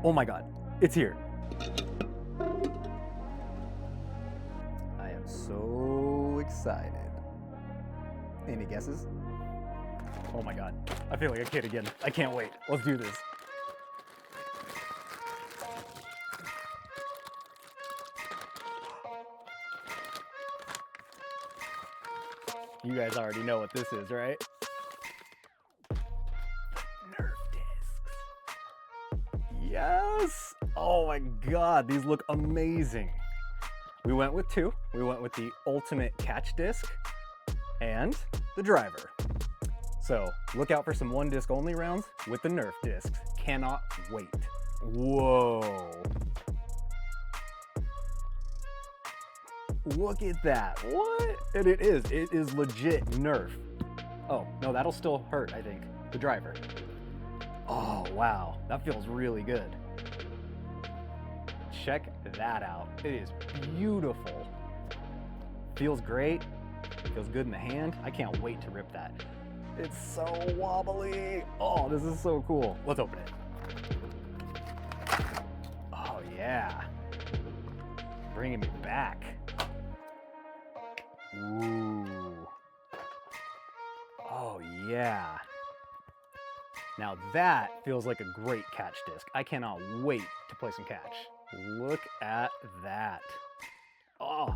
Oh my God, it's here. I am so excited. Any guesses? Oh my God, I feel like a kid again. I can't wait. Let's do this. You guys already know what this is, right? Nerf Discs. Yes! Oh my God, these look amazing. We went with two. We went with the ultimate catch disc and the driver. So look out for some one disc only rounds with the Nerf discs. Cannot wait. Whoa. Look at that. What? And it is legit Nerf. Oh, no, that'll still hurt, I think. The driver. Oh, wow. That feels really good. Check that out. It is beautiful. Feels great. Feels good in the hand. I can't wait to rip that. It's so wobbly. Oh, this is so cool. Let's open it. Oh, yeah. Bringing me back. Ooh. Oh, yeah. Now that feels like a great catch disc. I cannot wait to play some catch. Look at that. Oh.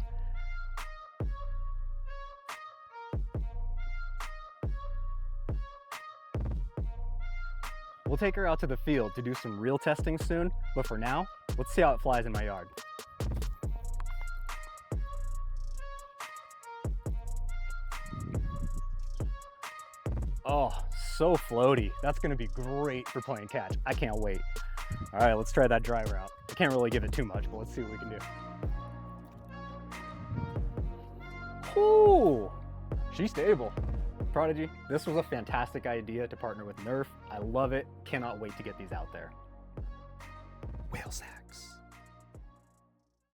We'll take her out to the field to do some real testing soon, but for now, let's see how it flies in my yard. Oh, so floaty. That's gonna be great for playing catch. I can't wait. All right, let's try that driver out. I can't really give it too much, but let's see what we can do. Ooh, she's stable. Prodigy, this was a fantastic idea to partner with Nerf. I love it. Cannot wait to get these out there. Whale sacks.